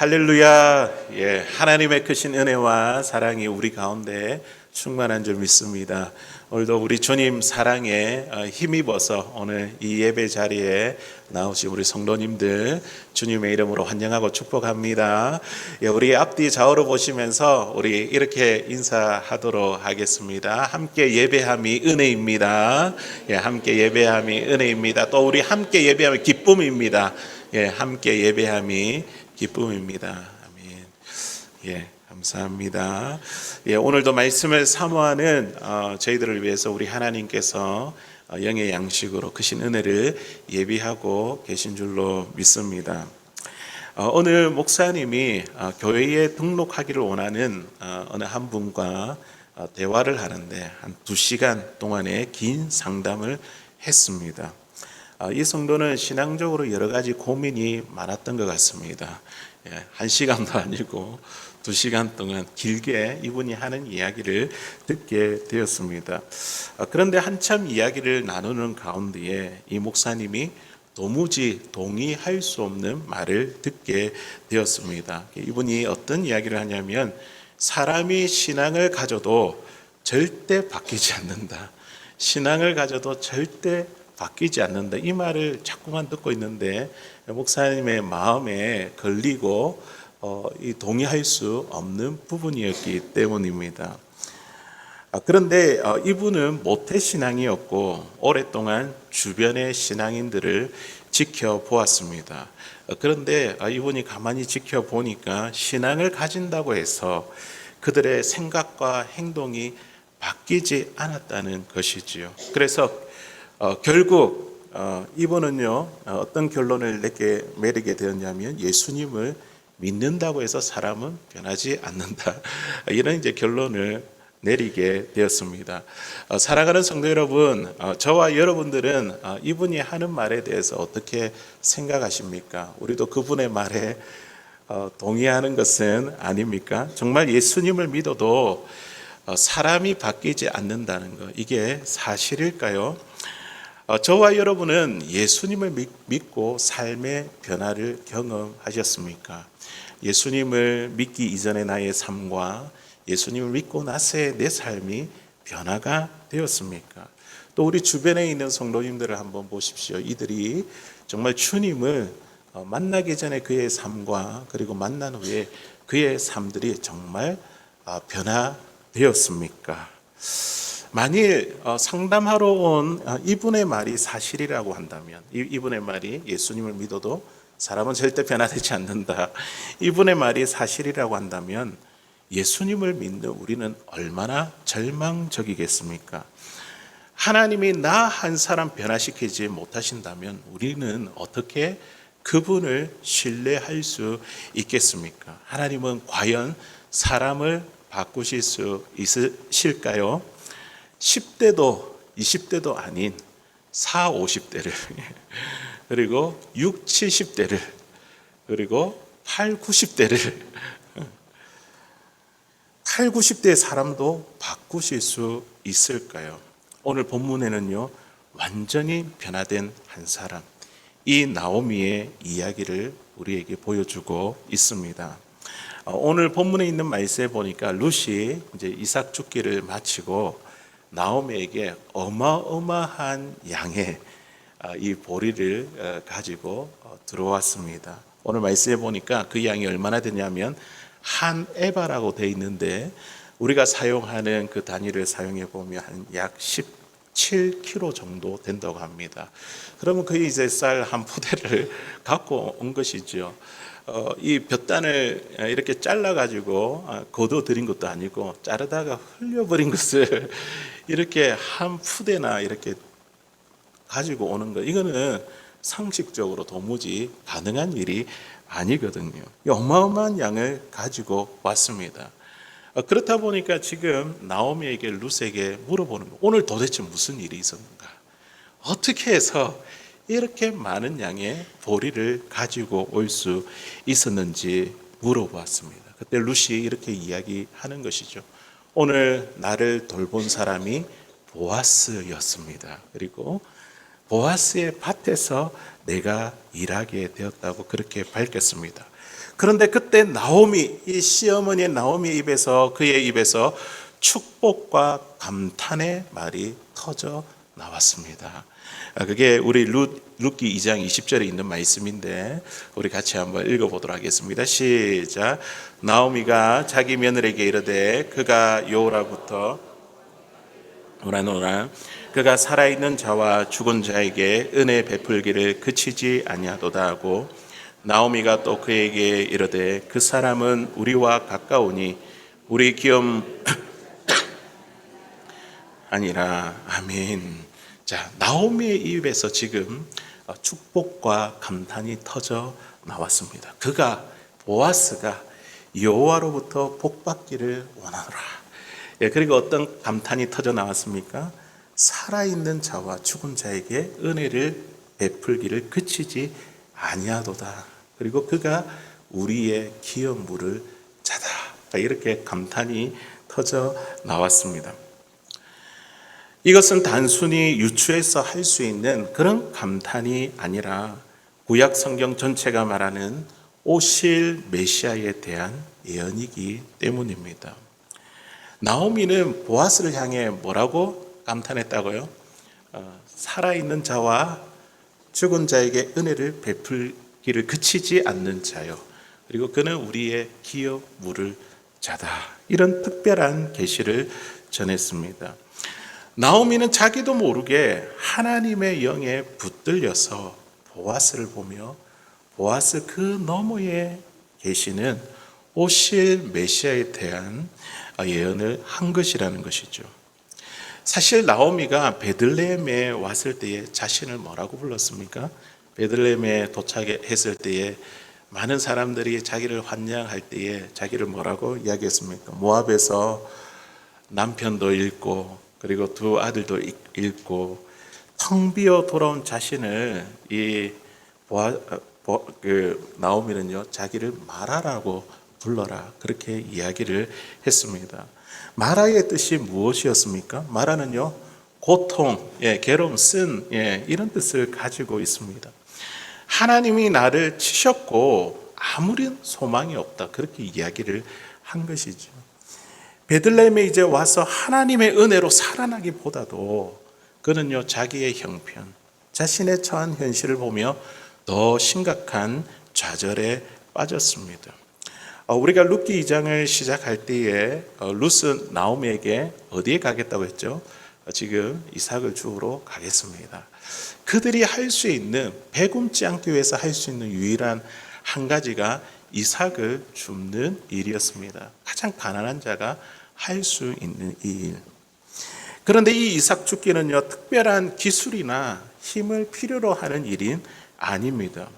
할렐루야. 하나님의 크신 은혜와 사랑이 우리 가운데 충만한 줄 믿습니다. 오늘도 우리 주님 사랑에 힘입어서 오늘 이 예배 자리에 나오신 우리 성도님들 주님의 이름으로 환영하고 축복합니다. 우리 앞뒤 좌우로 보시면서 우리 이렇게 인사하도록 하겠습니다. 함께 예배함이 은혜입니다. 함께 예배함이 은혜입니다. 또 우리 함께 예배함이 기쁨입니다. 함께 예배함이 기쁨입니다. 아멘. 감사합니다. 오늘도 말씀을 사모하는 저희들을 위해서 우리 하나님께서 영의 양식으로 크신 은혜를 예비하고 계신 줄로 믿습니다. 오늘 목사님이 교회에 등록하기를 원하는 어느 한 분과 대화를 하는데 한 2시간 동안의 긴 상담을 했습니다. 이 성도는 신앙적으로 여러 가지 고민이 많았던 것 같습니다. 1시간도 아니고 2시간 동안 길게 이분이 하는 이야기를 듣게 되었습니다. 그런데 한참 이야기를 나누는 가운데에 이 목사님이 도무지 동의할 수 없는 말을 듣게 되었습니다. 이분이 어떤 이야기를 하냐면 사람이 신앙을 가져도 절대 바뀌지 않는다. 신앙을 가져도 절대 바뀌지 않는다. 이 말을 자꾸만 듣고 있는데 목사님의 마음에 걸리고 동의할 수 없는 부분이었기 때문입니다. 그런데 이분은 모태신앙이었고 오랫동안 주변의 신앙인들을 지켜보았습니다. 그런데 이분이 가만히 지켜보니까 신앙을 가진다고 해서 그들의 생각과 행동이 바뀌지 않았다는 것이지요. 그래서 결국 이분은요 어떤 결론을 내리게 되었냐면 예수님을 믿는다고 해서 사람은 변하지 않는다, 이런 이제 결론을 내리게 되었습니다. 사랑하는 성도 여러분, 저와 여러분들은 이분이 하는 말에 대해서 어떻게 생각하십니까? 우리도 그분의 말에 동의하는 것은 아닙니까? 정말 예수님을 믿어도 사람이 바뀌지 않는다는 것, 이게 사실일까요? 저와 여러분은 예수님을 믿고 삶의 변화를 경험하셨습니까? 예수님을 믿기 이전의 나의 삶과 예수님을 믿고 나서의 내 삶이 변화가 되었습니까? 또 우리 주변에 있는 성도님들을 한번 보십시오. 이들이 정말 주님을 만나기 전에 그의 삶과 그리고 만난 후에 그의 삶들이 정말 변화되었습니까? 만일 상담하러 온 이분의 말이 사실이라고 한다면, 이분의 말이 예수님을 믿어도 사람은 절대 변화되지 않는다, 이분의 말이 사실이라고 한다면 예수님을 믿는 우리는 얼마나 절망적이겠습니까? 하나님이 나 한 사람 변화시키지 못하신다면 우리는 어떻게 그분을 신뢰할 수 있겠습니까? 하나님은 과연 사람을 바꾸실 수 있으실까요? 10대도 20대도 아닌 4, 50대를 그리고 6, 70대를 그리고 8, 90대를 8, 90대의 사람도 바꾸실 수 있을까요? 오늘 본문에는요 완전히 변화된 한 사람, 이 나오미의 이야기를 우리에게 보여주고 있습니다. 오늘 본문에 있는 말씀에 보니까 룻이 이제 이삭 죽기를 마치고 나오미에게 어마어마한 양의 이 보리를 가지고 들어왔습니다. 오늘 말씀해 보니까 그 양이 얼마나 되냐면 한 에바라고 되어 있는데 우리가 사용하는 그 단위를 사용해 보면 약 17kg 정도 된다고 합니다. 그러면 거의 이제 쌀 한 푸대를 갖고 온 것이죠. 이 볕단을 이렇게 잘라가지고 거둬들인 것도 아니고 자르다가 흘려버린 것을 이렇게 한 푸대나 이렇게 가지고 오는 것, 이거는 상식적으로 도무지 가능한 일이 아니거든요. 어마어마한 양을 가지고 왔습니다. 그렇다 보니까 지금 나오미에게 룻에게 물어보는 거, 오늘 도대체 무슨 일이 있었는가? 어떻게 해서 이렇게 많은 양의 보리를 가지고 올 수 있었는지 물어보았습니다. 그때 룻이 이렇게 이야기하는 것이죠. 오늘 나를 돌본 사람이 보아스였습니다. 그리고 보아스의 밭에서 내가 일하게 되었다고 그렇게 밝혔습니다. 그런데 그때 나오미, 이 시어머니의 나오미의 입에서, 그의 입에서 축복과 감탄의 말이 터져 나왔습니다. 그게 우리 룻기 2장 20절에 있는 말씀인데 우리 같이 한번 읽어보도록 하겠습니다. 시작. 나오미가 자기 며느리에게 이르되 그가 여호와로부터 오라노라 그가 살아있는 자와 죽은 자에게 은혜 베풀기를 그치지 아니하도다 하고 나오미가 또 그에게 이르되 그 사람은 우리와 가까우니 우리 기업 아니라. 아멘. 자, 나오미의 입에서 지금 축복과 감탄이 터져 나왔습니다. 보아스가 여호와로부터 복받기를 원하노라. 그리고 어떤 감탄이 터져 나왔습니까? 살아있는 자와 죽은 자에게 은혜를 베풀기를 그치지 아니하도다. 그리고 그가 우리의 기업 물을 자다. 이렇게 감탄이 터져 나왔습니다. 이것은 단순히 유추해서 할 수 있는 그런 감탄이 아니라 구약 성경 전체가 말하는 오실 메시아에 대한 예언이기 때문입니다. 나오미는 보아스를 향해 뭐라고 감탄했다고요? 살아있는 자와 죽은 자에게 은혜를 베풀기를 그치지 않는 자요. 그리고 그는 우리의 기업 물을 자다. 이런 특별한 계시를 전했습니다. 나오미는 자기도 모르게 하나님의 영에 붙들려서 보아스를 보며 보아스 그 너머에 계시는 오실 메시아에 대한 예언을 한 것이라는 것이죠. 사실 나오미가 베들레헴에 왔을 때에 자신을 뭐라고 불렀습니까? 베들레헴에 도착했을 때에 많은 사람들이 자기를 환영할 때에 자기를 뭐라고 이야기했습니까? 모압에서 남편도 잃고 그리고 두 아들도 잃고 텅 비어 돌아온 자신을 나오미는요 자기를 마라라고 불러라 그렇게 이야기를 했습니다. 마라의 뜻이 무엇이었습니까? 마라는요 고통, 괴로움, 쓴 이런 뜻을 가지고 있습니다. 하나님이 나를 치셨고 아무런 소망이 없다 그렇게 이야기를 한 것이죠. 베들레헴에 이제 와서 하나님의 은혜로 살아나기보다도 그는요 자기의 형편, 자신의 처한 현실을 보며 더 심각한 좌절에 빠졌습니다. 우리가 룻기 2장을 시작할 때에 룻은 나오미에게 어디에 가겠다고 했죠? 지금 이삭을 주우러 가겠습니다. 그들이 할 수 있는, 배굶지 않기 위해서 할 수 있는 유일한 한 가지가 이삭을 줍는 일이었습니다. 가장 가난한 자가 할 수 있는 일. 그런데 이 이삭 줍기는요 특별한 기술이나 힘을 필요로 하는 일인 아닙니다.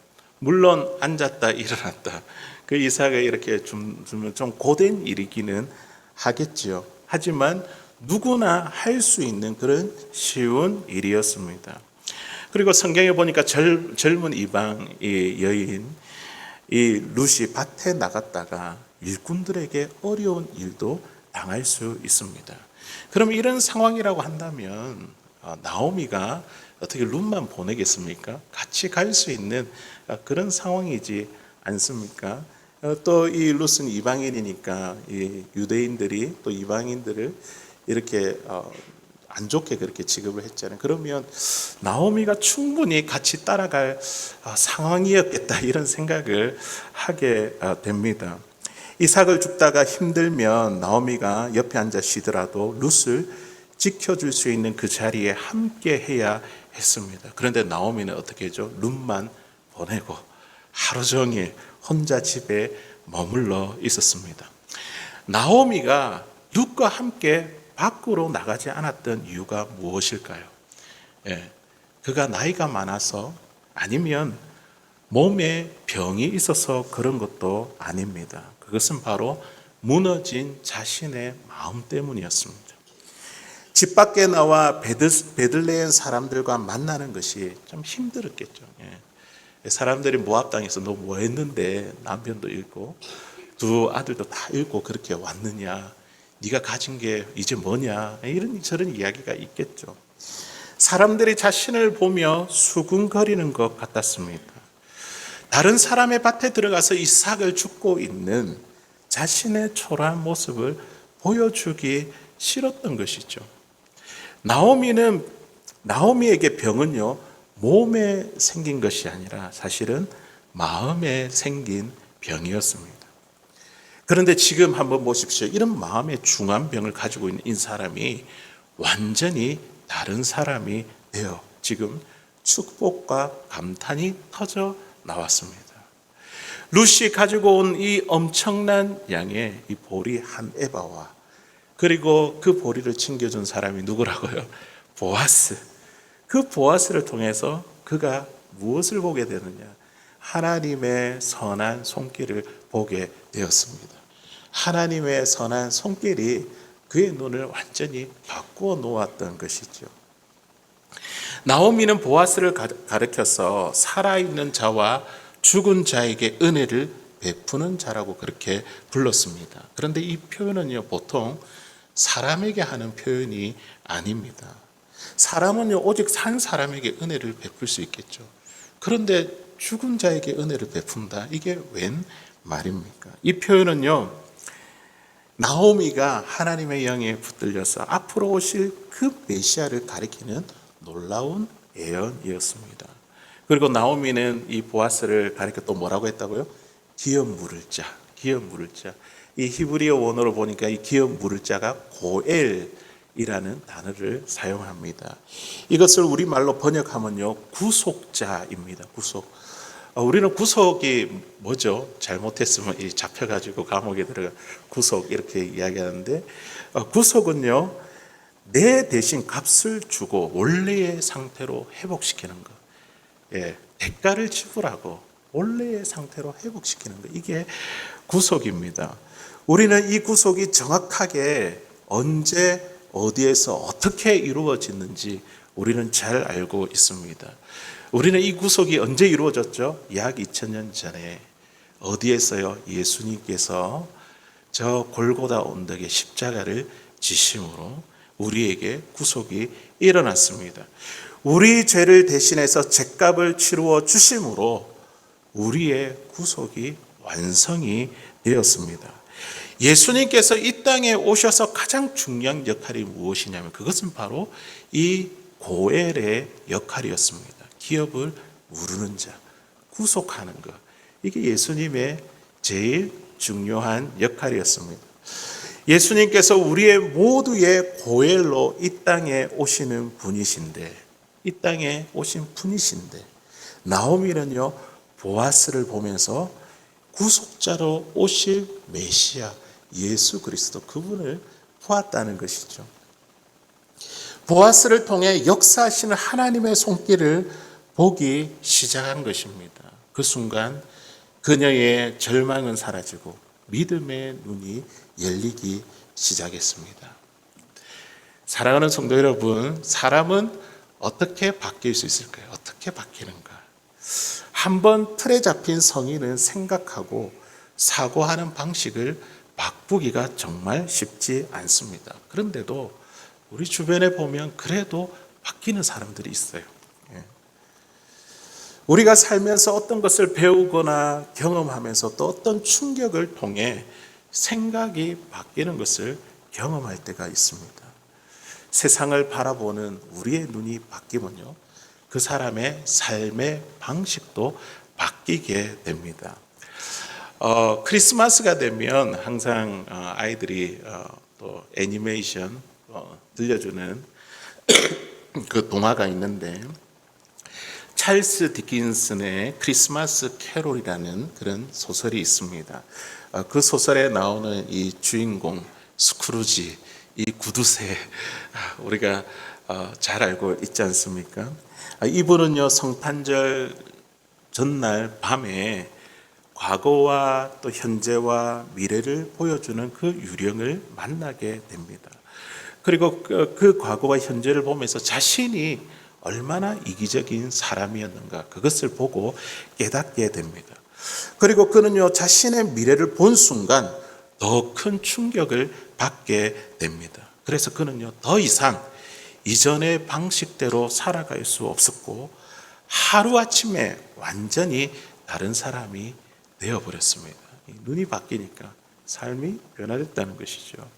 물론 앉았다 일어났다 그 이삭을 이렇게 주면 좀 고된 일이기는 하겠지요. 하지만 누구나 할 수 있는 그런 쉬운 일이었습니다. 그리고 성경에 보니까 젊은 이방 여인 이 룻이 밭에 나갔다가 일꾼들에게 어려운 일도 당할 수 있습니다. 그럼 이런 상황이라고 한다면 나오미가 어떻게 룻만 보내겠습니까? 같이 갈 수 있는 그런 상황이지 않습니까? 또 이 룻은 이방인이니까 이 유대인들이 또 이방인들을 이렇게 안 좋게 그렇게 취급을 했잖아요. 그러면 나오미가 충분히 같이 따라갈 상황이었겠다 이런 생각을 하게 됩니다. 이삭을 줍다가 힘들면 나오미가 옆에 앉아 쉬더라도 룻을 지켜줄 수 있는 그 자리에 함께 해야 했습니다. 그런데 나오미는 어떻게 했죠? 룻만 보내고 하루 종일 혼자 집에 머물러 있었습니다. 나오미가 룻과 함께 밖으로 나가지 않았던 이유가 무엇일까요? 그가 나이가 많아서 아니면 몸에 병이 있어서 그런 것도 아닙니다. 그것은 바로 무너진 자신의 마음 때문이었습니다. 집 밖에 나와 베들레헴 사람들과 만나는 것이 좀 힘들었겠죠. 사람들이 모압 땅에서 너 뭐 했는데 남편도 잃고 두 아들도 다 잃고 그렇게 왔느냐, 네가 가진 게 이제 뭐냐, 이런 저런 이야기가 있겠죠. 사람들이 자신을 보며 수군거리는 것 같았습니다. 다른 사람의 밭에 들어가서 이삭을 줍고 있는 자신의 초라한 모습을 보여주기 싫었던 것이죠. 나오미에게 병은요, 몸에 생긴 것이 아니라 사실은 마음에 생긴 병이었습니다. 그런데 지금 한번 보십시오. 이런 마음의 중한 병을 가지고 있는 이 사람이 완전히 다른 사람이 되어 지금 축복과 감탄이 터져 나왔습니다. 룻이 가지고 온 이 엄청난 양의 이 보리 한 에바와 그리고 그 보리를 챙겨준 사람이 누구라고요? 보아스. 그 보아스를 통해서 그가 무엇을 보게 되느냐? 하나님의 선한 손길을 보게 되었습니다. 하나님의 선한 손길이 그의 눈을 완전히 바꾸어 놓았던 것이죠. 나오미는 보아스를 가리켜서 살아있는 자와 죽은 자에게 은혜를 베푸는 자라고 그렇게 불렀습니다. 그런데 이 표현은요, 보통 사람에게 하는 표현이 아닙니다. 사람은요, 오직 산 사람에게 은혜를 베풀 수 있겠죠. 그런데 죽은 자에게 은혜를 베푼다? 이게 웬 말입니까? 이 표현은요, 나오미가 하나님의 영에 붙들려서 앞으로 오실 그 메시아를 가리키는 놀라운 예언이었습니다. 그리고 나오미는 이 보아스를 가리켜 또 뭐라고 했다고요? 기업 물을 자, 기업 물을 자. 이 히브리어 원어로 보니까 이 기업 물을 자가 고엘이라는 단어를 사용합니다. 이것을 우리말로 번역하면요, 구속자입니다. 구속. 우리는 구속이 뭐죠? 잘못했으면 잡혀가지고 감옥에 들어가 구속 이렇게 이야기하는데, 구속은요, 내 대신 값을 주고 원래의 상태로 회복시키는 것. 예, 대가를 지불하고 원래의 상태로 회복시키는 것. 이게 구속입니다. 우리는 이 구속이 정확하게 언제 어디에서 어떻게 이루어졌는지 우리는 잘 알고 있습니다. 우리는 이 구속이 언제 이루어졌죠? 약 2000년 전에 어디에서요? 예수님께서 저 골고다 언덕에 십자가를 지심으로 우리에게 구속이 일어났습니다. 우리 죄를 대신해서 죄값을 치루어 주심으로 우리의 구속이 완성이 되었습니다. 예수님께서 이 땅에 오셔서 가장 중요한 역할이 무엇이냐면 그것은 바로 이 고엘의 역할이었습니다. 기업을 무르는 자, 구속하는 것. 이게 예수님의 제일 중요한 역할이었습니다. 예수님께서 우리의 모두의 고엘로 이 땅에 오시는 분이신데, 이 땅에 오신 분이신데, 나오미는요, 보아스를 보면서 구속자로 오실 메시아 예수 그리스도 그분을 보았다는 것이죠. 보아스를 통해 역사하시는 하나님의 손길을 보기 시작한 것입니다. 그 순간 그녀의 절망은 사라지고 믿음의 눈이 열리기 시작했습니다. 사랑하는 성도 여러분, 사람은 어떻게 바뀔 수 있을까요? 어떻게 바뀌는가? 한번 틀에 잡힌 성인은 생각하고 사고하는 방식을 바꾸기가 정말 쉽지 않습니다. 그런데도 우리 주변에 보면 그래도 바뀌는 사람들이 있어요. 우리가 살면서 어떤 것을 배우거나 경험하면서 또 어떤 충격을 통해 생각이 바뀌는 것을 경험할 때가 있습니다. 세상을 바라보는 우리의 눈이 바뀌면요, 그 사람의 삶의 방식도 바뀌게 됩니다. 크리스마스가 되면 항상 아이들이 또 애니메이션 들려주는 그 동화가 있는데, 찰스 디킨슨의 크리스마스 캐롤이라는 그런 소설이 있습니다. 그 소설에 나오는 이 주인공 스크루지, 이 구두쇠, 우리가 잘 알고 있지 않습니까? 이분은요, 성탄절 전날 밤에 과거와 또 현재와 미래를 보여주는 그 유령을 만나게 됩니다. 그리고 그 과거와 현재를 보면서 자신이 얼마나 이기적인 사람이었는가, 그것을 보고 깨닫게 됩니다. 그리고 그는요, 자신의 미래를 본 순간 더 큰 충격을 받게 됩니다. 그래서 그는요, 더 이상 이전의 방식대로 살아갈 수 없었고 하루아침에 완전히 다른 사람이 되어버렸습니다. 눈이 바뀌니까 삶이 변화됐다는 것이죠.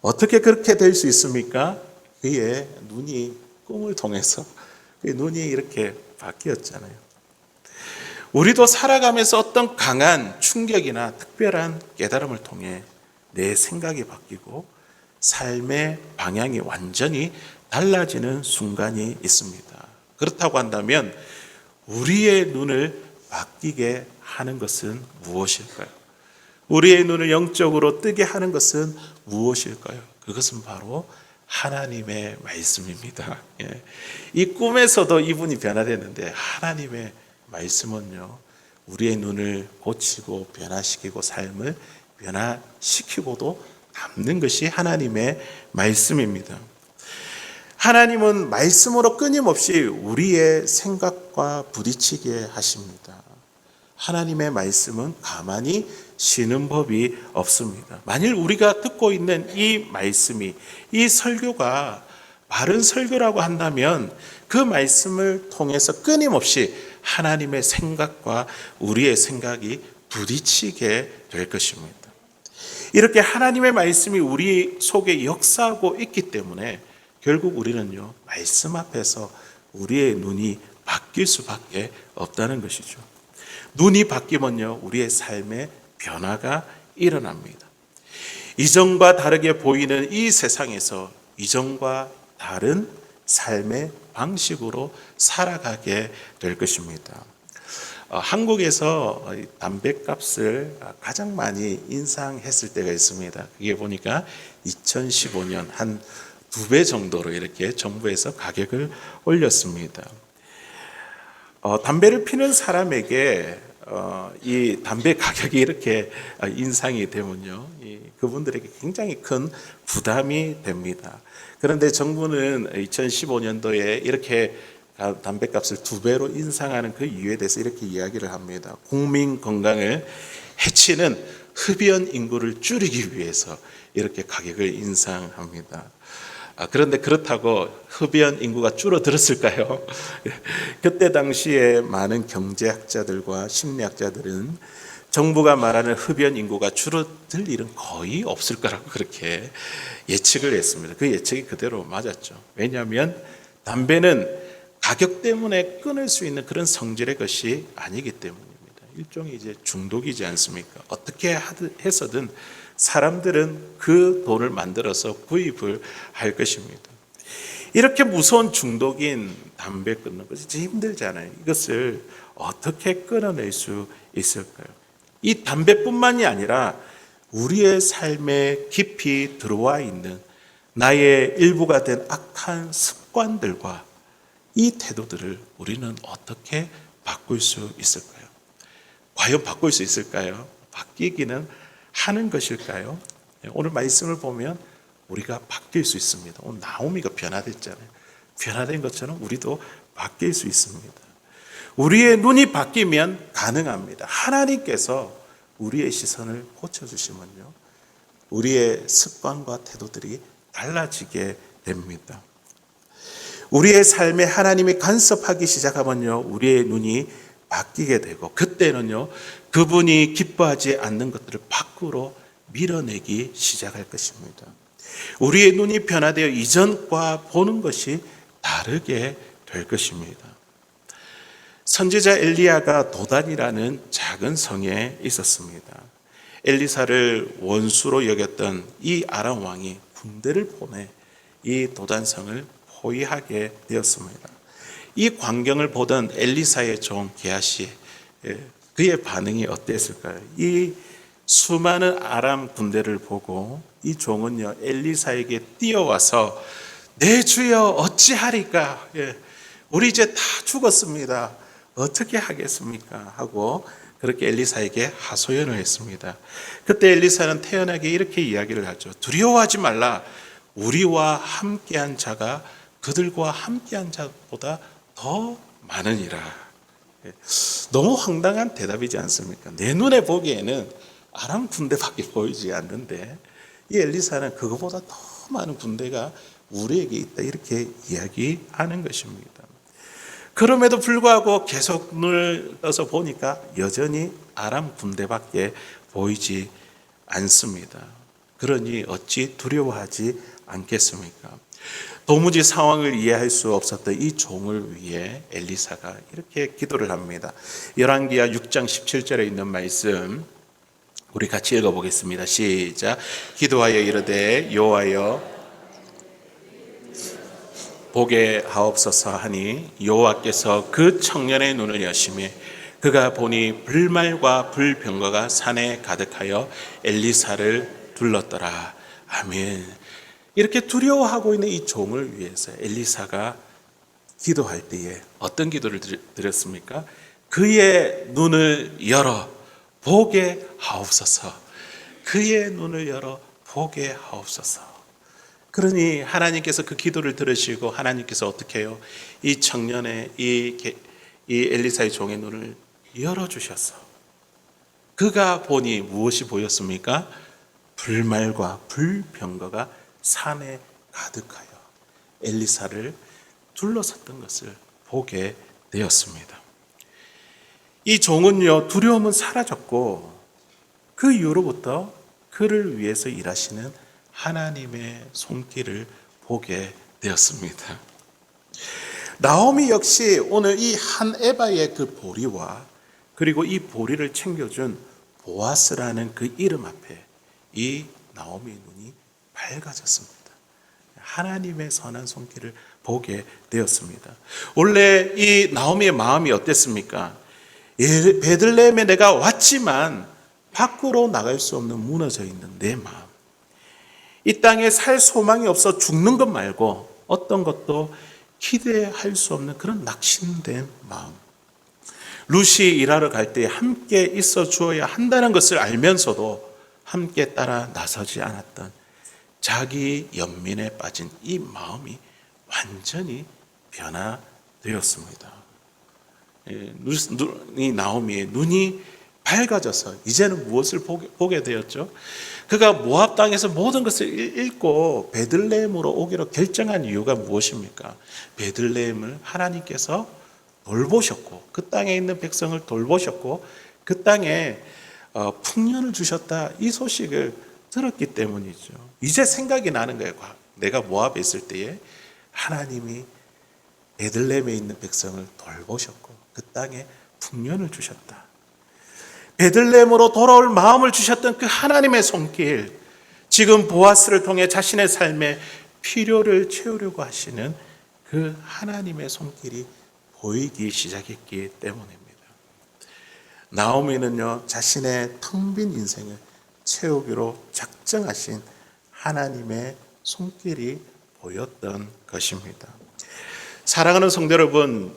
어떻게 그렇게 될 수 있습니까? 그의 눈이 꿈을 통해서 그의 눈이 이렇게 바뀌었잖아요. 우리도 살아가면서 어떤 강한 충격이나 특별한 깨달음을 통해 내 생각이 바뀌고 삶의 방향이 완전히 달라지는 순간이 있습니다. 그렇다고 한다면 우리의 눈을 바뀌게 하는 것은 무엇일까요? 우리의 눈을 영적으로 뜨게 하는 것은 무엇일까요? 그것은 바로 하나님의 말씀입니다. 이 꿈에서도 이분이 변화됐는데 하나님의 말씀은요, 우리의 눈을 고치고 변화시키고 삶을 변화시키고도 남는 것이 하나님의 말씀입니다. 하나님은 말씀으로 끊임없이 우리의 생각과 부딪히게 하십니다. 하나님의 말씀은 가만히 쉬는 법이 없습니다. 만일 우리가 듣고 있는 이 말씀이, 이 설교가 바른 설교라고 한다면 그 말씀을 통해서 끊임없이 하나님의 생각과 우리의 생각이 부딪히게 될 것입니다. 이렇게 하나님의 말씀이 우리 속에 역사하고 있기 때문에 결국 우리는요, 말씀 앞에서 우리의 눈이 바뀔 수밖에 없다는 것이죠. 눈이 바뀌면요, 우리의 삶에 변화가 일어납니다. 이전과 다르게 보이는 이 세상에서 이전과 다른 삶의 방식으로 살아가게 될 것입니다. 한국에서 담배값을 가장 많이 인상했을 때가 있습니다. 그게 보니까 2015년 한 2배 정도로 이렇게 정부에서 가격을 올렸습니다. 담배를 피는 사람에게 이 담배 가격이 이렇게 인상이 되면요, 그분들에게 굉장히 큰 부담이 됩니다. 그런데 정부는 2015년도에 이렇게 담배값을 2배로 인상하는 그 이유에 대해서 이렇게 이야기를 합니다. 국민 건강을 해치는 흡연 인구를 줄이기 위해서 이렇게 가격을 인상합니다. 그런데 그렇다고 흡연 인구가 줄어들었을까요? 그때 당시에 많은 경제학자들과 심리학자들은 정부가 말하는 흡연 인구가 줄어들 일은 거의 없을 거라고 그렇게 예측을 했습니다. 그 예측이 그대로 맞았죠. 왜냐하면 담배는 가격 때문에 끊을 수 있는 그런 성질의 것이 아니기 때문입니다. 일종의 이제 중독이지 않습니까? 어떻게 해서든 사람들은 그 돈을 만들어서 구입을 할 것입니다. 이렇게 무서운 중독인 담배 끊는 것이 진짜 힘들잖아요. 이것을 어떻게 끊어낼 수 있을까요? 이 담배뿐만이 아니라 우리의 삶에 깊이 들어와 있는 나의 일부가 된 악한 습관들과 이 태도들을 우리는 어떻게 바꿀 수 있을까요? 과연 바꿀 수 있을까요? 바뀌기는 하는 것일까요? 오늘 말씀을 보면 우리가 바뀔 수 있습니다. 오늘 나오미가 변화됐잖아요. 변화된 것처럼 우리도 바뀔 수 있습니다. 우리의 눈이 바뀌면 가능합니다. 하나님께서 우리의 시선을 고쳐주시면요, 우리의 습관과 태도들이 달라지게 됩니다. 우리의 삶에 하나님이 간섭하기 시작하면요, 우리의 눈이 바뀌게 되고, 그때는요, 그분이 기뻐하지 않는 것들을 밖으로 밀어내기 시작할 것입니다. 우리의 눈이 변화되어 이전과 보는 것이 다르게 될 것입니다. 선지자 엘리야가 도단이라는 작은 성에 있었습니다. 엘리사를 원수로 여겼던 이 아람 왕이 군대를 보내 이 도단성을 포위하게 되었습니다. 이 광경을 보던 엘리사의 종 게하시, 그의 반응이 어땠을까요? 이 수많은 아람 군대를 보고 이 종은요, 엘리사에게 뛰어와서 내 주여 어찌하리까? 우리 이제 다 죽었습니다. 어떻게 하겠습니까? 하고 그렇게 엘리사에게 하소연을 했습니다. 그때 엘리사는 태연하게 이렇게 이야기를 하죠. 두려워하지 말라. 우리와 함께한 자가 그들과 함께한 자보다 더 많으니라. 너무 황당한 대답이지 않습니까? 내 눈에 보기에는 아람 군대밖에 보이지 않는데 이 엘리사는 그거보다 더 많은 군대가 우리에게 있다. 이렇게 이야기하는 것입니다. 그럼에도 불구하고 계속 눈을 떠서 보니까 여전히 아람 군대밖에 보이지 않습니다. 그러니 어찌 두려워하지 않겠습니까? 도무지 상황을 이해할 수 없었던 이 종을 위해 엘리사가 이렇게 기도를 합니다. 열왕기하 6장 17절에 있는 말씀 우리 같이 읽어보겠습니다. 시작. 기도하여 이르되 여호와여 보게 하옵소서 하니 여호와께서 그 청년의 눈을 여시매 그가 보니 불말과 불병거가 산에 가득하여 엘리사를 둘렀더라. 아멘. 이렇게 두려워하고 있는 이 종을 위해서 엘리사가 기도할 때에 어떤 기도를 드렸습니까? 그의 눈을 열어 보게 하옵소서. 그의 눈을 열어 보게 하옵소서. 그러니 하나님께서 그 기도를 들으시고 하나님께서 어떻게 해요? 이 청년의 이 엘리사의 종의 눈을 열어주셨어. 그가 보니 무엇이 보였습니까? 불말과 불병거가 산에 가득하여 엘리사를 둘러섰던 것을 보게 되었습니다. 이 종은요, 두려움은 사라졌고 그 이후로부터 그를 위해서 일하시는 하나님의 손길을 보게 되었습니다. 나오미 역시 오늘 이 한 에바의 그 보리와 그리고 이 보리를 챙겨준 보아스라는 그 이름 앞에 이 나오미의 눈이 밝아졌습니다. 하나님의 선한 손길을 보게 되었습니다. 원래 이 나오미의 마음이 어땠습니까? 베들레헴에 내가 왔지만 밖으로 나갈 수 없는 무너져 있는 내 마음. 이 땅에 살 소망이 없어 죽는 것 말고 어떤 것도 기대할 수 없는 그런 낙심된 마음. 룻이 일하러 갈 때 함께 있어 주어야 한다는 것을 알면서도 함께 따라 나서지 않았던 자기 연민에 빠진 이 마음이 완전히 변화되었습니다. 이 나오미의 눈이 밝아져서 이제는 무엇을 보게 되었죠? 그가 모압 땅에서 모든 것을 잃고 베들레헴으로 오기로 결정한 이유가 무엇입니까? 베들레헴을 하나님께서 돌보셨고 그 땅에 있는 백성을 돌보셨고 그 땅에 풍년을 주셨다 이 소식을 들었기 때문이죠. 이제 생각이 나는 거예요. 내가 모압에 있을 때에 하나님이 베들레헴에 있는 백성을 돌보셨고 그 땅에 풍년을 주셨다. 베들레헴으로 돌아올 마음을 주셨던 그 하나님의 손길, 지금 보아스를 통해 자신의 삶의 필요를 채우려고 하시는 그 하나님의 손길이 보이기 시작했기 때문입니다. 나오미는요, 자신의 텅 빈 인생을 채우기로 작정하신 하나님의 손길이 보였던 것입니다. 사랑하는 성도 여러분,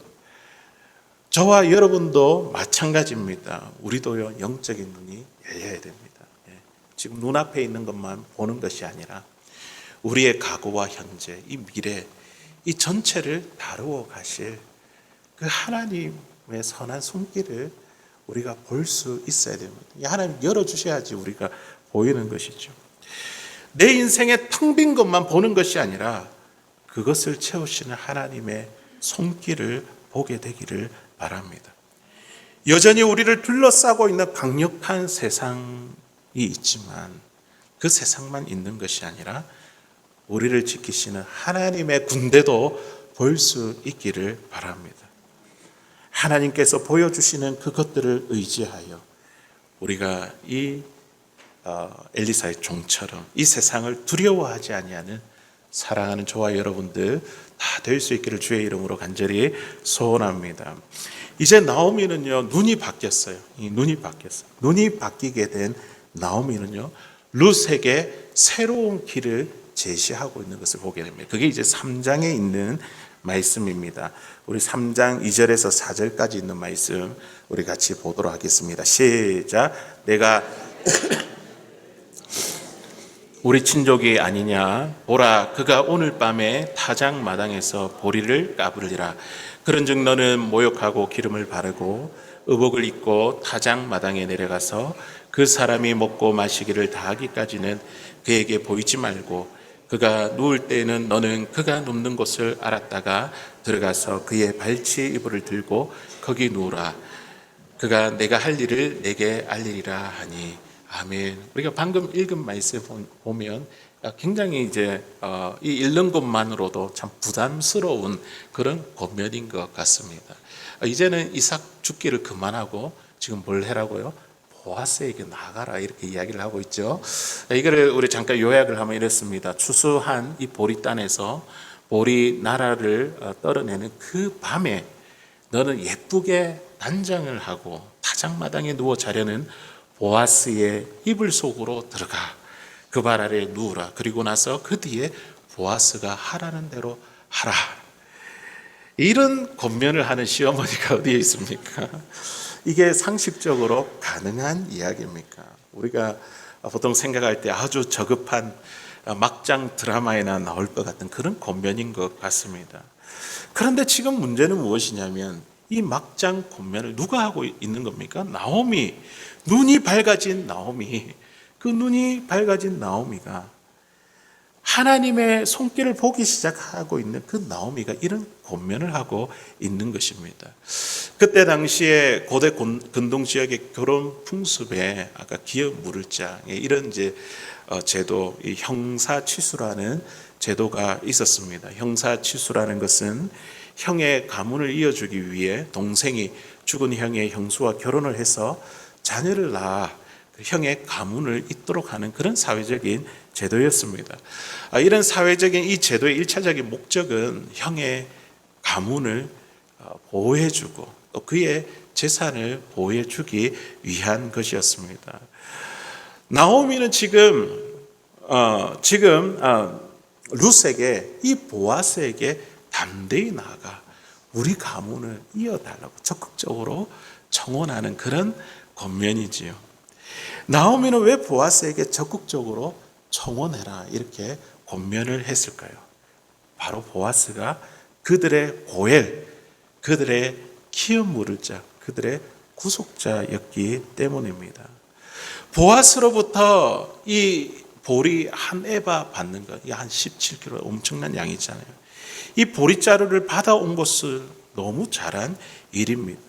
저와 여러분도 마찬가지입니다. 우리도요, 영적인 눈이 열려야 됩니다. 지금 눈앞에 있는 것만 보는 것이 아니라 우리의 과거와 현재, 이 미래, 이 전체를 다루어 가실 그 하나님의 선한 손길을 우리가 볼 수 있어야 됩니다. 하나님 열어주셔야지 우리가 보이는 것이죠. 내 인생의 텅 빈 것만 보는 것이 아니라 그것을 채우시는 하나님의 손길을 보게 되기를 바랍니다. 여전히 우리를 둘러싸고 있는 강력한 세상이 있지만 그 세상만 있는 것이 아니라 우리를 지키시는 하나님의 군대도 볼 수 있기를 바랍니다. 하나님께서 보여주시는 그것들을 의지하여 우리가 이 엘리사의 종처럼 이 세상을 두려워하지 아니하는 사랑하는 저와 여러분들 다 될 수 있기를 주의 이름으로 간절히 소원합니다. 이제 나오미는요, 눈이 바뀌었어요. 이 눈이 바뀌었어요. 눈이 바뀌게 된 나오미는요, 룻에게 새로운 길을 제시하고 있는 것을 보게 됩니다. 그게 이제 3장에 있는 말씀입니다. 우리 3장 2절에서 4절까지 있는 말씀 우리 같이 보도록 하겠습니다. 시작. 내가 우리 친족이 아니냐 보라 그가 오늘 밤에 타작 마당에서 보리를 까부르리라. 그런즉 너는 모욕하고 기름을 바르고 의복을 입고 타작 마당에 내려가서 그 사람이 먹고 마시기를 다하기까지는 그에게 보이지 말고 그가 누울 때에는 너는 그가 눕는 곳을 알았다가 들어가서 그의 발치 이불을 들고 거기 누우라. 그가 내가 할 일을 내게 알리리라 하니. 아멘. 우리가 방금 읽은 말씀 보면 굉장히 이제 이 읽는 것만으로도 참 부담스러운 그런 권면인 것 같습니다. 이제는 이삭 죽기를 그만하고 지금 뭘 해라고요? 보아스에게 나가라, 이렇게 이야기를 하고 있죠. 이거를 우리 잠깐 요약을 하면 이렇습니다. 추수한 이 보리 땅에서 보리 나라를 떨어내는 그 밤에 너는 예쁘게 단장을 하고 타작마당에 누워 자려는 보아스의 이불 속으로 들어가 그 발 아래에 누우라. 그리고 나서 그 뒤에 보아스가 하라는 대로 하라. 이런 권면을 하는 시어머니가 어디에 있습니까? 이게 상식적으로 가능한 이야기입니까? 우리가 보통 생각할 때 아주 저급한 막장 드라마에나 나올 것 같은 그런 권면인 것 같습니다. 그런데 지금 문제는 무엇이냐면 이 막장 권면을 누가 하고 있는 겁니까? 나오미, 눈이 밝아진 나오미, 그 눈이 밝아진 나오미가 하나님의 손길을 보기 시작하고 있는 그 나오미가 이런 권면을 하고 있는 것입니다. 그때 당시에 고대 근동 지역의 결혼 풍습에 아까 기업 물을장에 이런 이제 제도, 이 형사취수라는 제도가 있었습니다. 형사취수라는 것은 형의 가문을 이어주기 위해 동생이 죽은 형의 형수와 결혼을 해서 자녀를 낳아 형의 가문을 잇도록 하는 그런 사회적인 제도였습니다. 이런 사회적인 이 제도의 1차적인 목적은 형의 가문을 보호해주고 또 그의 재산을 보호해주기 위한 것이었습니다. 나오미는 지금 룻에게 이 보아스에게 담대히 나아가 우리 가문을 이어달라고 적극적으로 청원하는 그런 권면이지요. 나오미는 왜 보아스에게 적극적으로 청원해라 이렇게 권면을 했을까요? 바로 보아스가 그들의 고엘, 그들의 키움 물을 자, 그들의 구속자였기 때문입니다. 보아스로부터 이 보리 한 에바 받는 것, 한 17kg 엄청난 양이잖아요. 이 보리자루를 받아온 것을 너무 잘한 일입니다.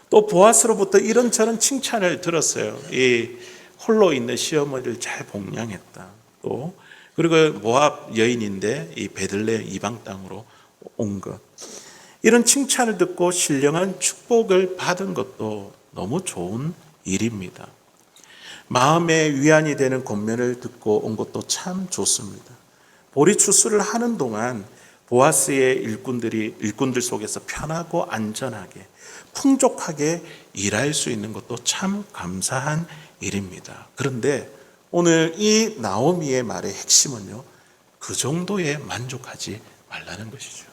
또 보아스로부터 이런저런 칭찬을 들었어요. 이 홀로 있는 시어머니를 잘 복양했다. 또 그리고 모압 여인인데 이 베들레헴 이방 땅으로 온 것. 이런 칭찬을 듣고 신령한 축복을 받은 것도 너무 좋은 일입니다. 마음에 위안이 되는 권면을 듣고 온 것도 참 좋습니다. 보리 추수를 하는 동안 보아스의 일꾼들 속에서 편하고 안전하게 풍족하게 일할 수 있는 것도 참 감사한 일입니다. 그런데 오늘 이 나오미의 말의 핵심은요, 그 정도에 만족하지 말라는 것이죠.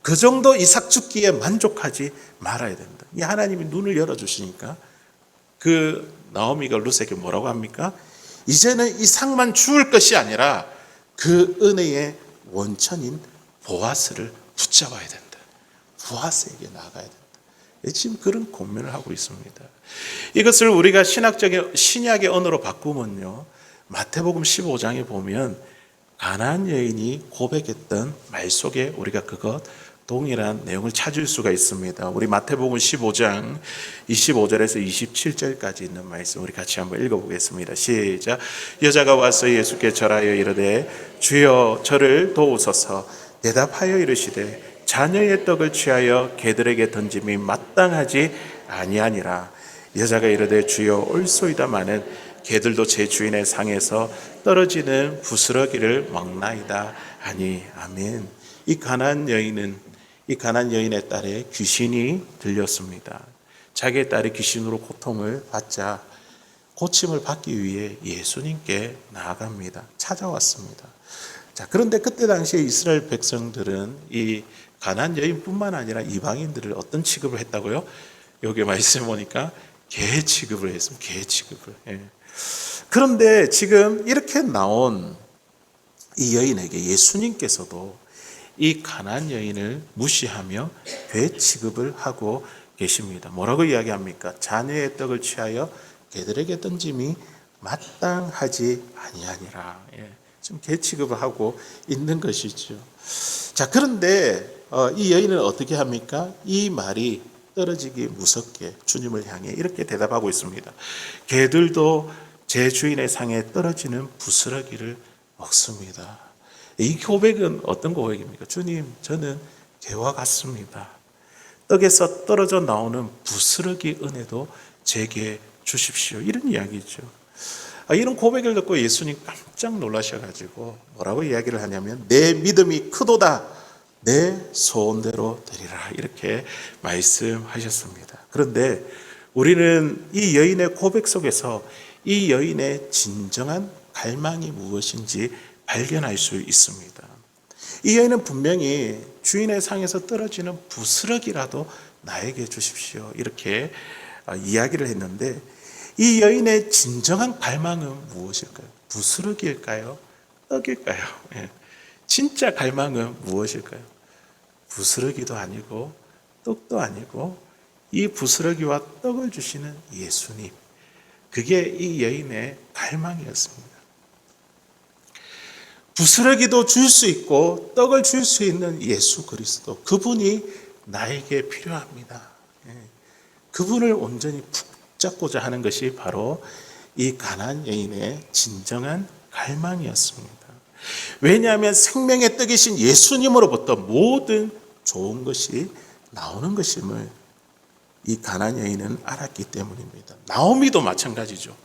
그 정도 이삭 죽기에 만족하지 말아야 된다. 이 하나님이 눈을 열어주시니까 그 나오미가 룻에게 뭐라고 합니까? 이제는 이삭만 죽을 것이 아니라 그 은혜의 원천인 보아스를 붙잡아야 된다. 보아스에게 나가야 된다. 지금 그런 권면을 하고 있습니다. 이것을 우리가 신약의 언어로 바꾸면요, 마태복음 15장에 보면 가나안 여인이 고백했던 말 속에 우리가 그것 동일한 내용을 찾을 수가 있습니다. 우리 마태복음 15장 25절에서 27절까지 있는 말씀 우리 같이 한번 읽어보겠습니다. 시작. 여자가 와서 예수께 절하여 이르되 주여 저를 도우소서. 대답하여 이르시되 자녀의 떡을 취하여 개들에게 던짐이 마땅하지 아니하니라. 여자가 이르되 주여 옳소이다마는 개들도 제 주인의 상에서 떨어지는 부스러기를 먹나이다 하니. 아멘. 이 가나안 여인의 딸에 귀신이 들렸습니다. 자기의 딸이 귀신으로 고통을 받자 고침을 받기 위해 예수님께 나아갑니다. 찾아왔습니다. 자, 그런데 그때 당시에 이스라엘 백성들은 이 가나안 여인뿐만 아니라 이방인들을 어떤 취급을 했다고요? 여기 말씀 보니까 개 취급을 했습니다. 개 취급을. 예. 그런데 지금 이렇게 나온 이 여인에게 예수님께서도 이 가나안 여인을 무시하며 개 취급을 하고 계십니다. 뭐라고 이야기합니까? 자녀의 떡을 취하여 개들에게 던짐이 마땅하지 아니하니라. 예. 지금 개취급을 하고 있는 것이죠. 자, 그런데 이 여인은 어떻게 합니까? 이 말이 떨어지기 무섭게 주님을 향해 이렇게 대답하고 있습니다. 개들도 제 주인의 상에 떨어지는 부스러기를 먹습니다. 이 고백은 어떤 고백입니까? 주님, 저는 개와 같습니다. 떡에서 떨어져 나오는 부스러기 은혜도 제게 주십시오. 이런 이야기죠. 이런 고백을 듣고 예수님 깜짝 놀라셔가지고 뭐라고 이야기를 하냐면 내 믿음이 크도다, 내 소원대로 되리라, 이렇게 말씀하셨습니다. 그런데 우리는 이 여인의 고백 속에서 이 여인의 진정한 갈망이 무엇인지 발견할 수 있습니다. 이 여인은 분명히 주인의 상에서 떨어지는 부스러기라도 나에게 주십시오, 이렇게 이야기를 했는데 이 여인의 진정한 갈망은 무엇일까요? 부스러기일까요? 떡일까요? 진짜 갈망은 무엇일까요? 부스러기도 아니고 떡도 아니고 이 부스러기와 떡을 주시는 예수님, 그게 이 여인의 갈망이었습니다. 부스러기도 줄 수 있고 떡을 줄 수 있는 예수 그리스도, 그분이 나에게 필요합니다. 그분을 온전히 붙잡고자 하는 것이 바로 이 가나안 여인의 진정한 갈망이었습니다. 왜냐하면 생명의 떡이신 예수님으로부터 모든 좋은 것이 나오는 것임을 이 가나안 여인은 알았기 때문입니다. 나오미도 마찬가지죠.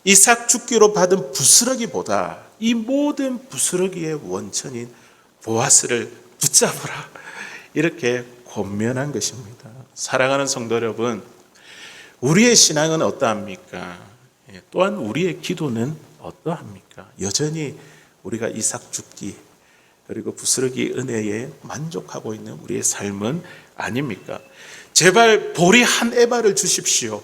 이삭 죽기로 받은 부스러기보다 이 모든 부스러기의 원천인 보아스를 붙잡으라, 이렇게 권면한 것입니다. 사랑하는 성도 여러분, 우리의 신앙은 어떠합니까? 또한 우리의 기도는 어떠합니까? 여전히 우리가 이삭 죽기 그리고 부스러기 은혜에 만족하고 있는 우리의 삶은 아닙니까? 제발 보리 한 에바를 주십시오.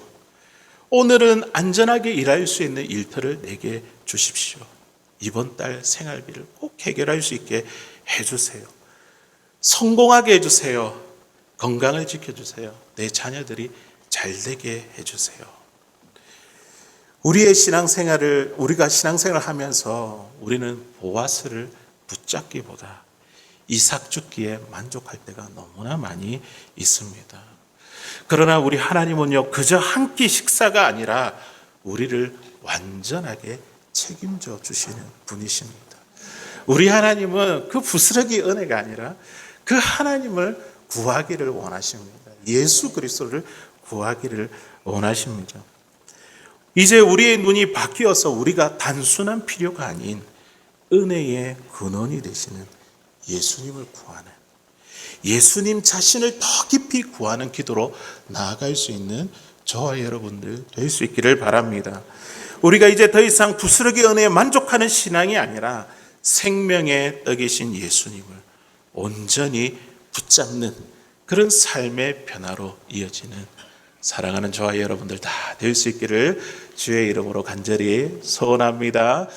오늘은 안전하게 일할 수 있는 일터를 내게 주십시오. 이번 달 생활비를 꼭 해결할 수 있게 해주세요. 성공하게 해주세요. 건강을 지켜주세요. 내 자녀들이 잘 되게 해주세요. 우리가 신앙생활을 하면서 우리는 보아스를 붙잡기보다 이삭 죽기에 만족할 때가 너무나 많이 있습니다. 그러나 우리 하나님은요, 그저 한 끼 식사가 아니라 우리를 완전하게 책임져 주시는 분이십니다. 우리 하나님은 그 부스러기 은혜가 아니라 그 하나님을 구하기를 원하십니다. 예수 그리스도를 구하기를 원하십니다. 이제 우리의 눈이 바뀌어서 우리가 단순한 필요가 아닌 은혜의 근원이 되시는 예수님을 구하는, 예수님 자신을 더 깊이 구하는 기도로 나아갈 수 있는 저와 여러분들 될 수 있기를 바랍니다. 우리가 이제 더 이상 부스러기 은혜에 만족하는 신앙이 아니라 생명의 떡이신 예수님을 온전히 붙잡는 그런 삶의 변화로 이어지는 사랑하는 저와 여러분들 다 될 수 있기를 주의 이름으로 간절히 소원합니다.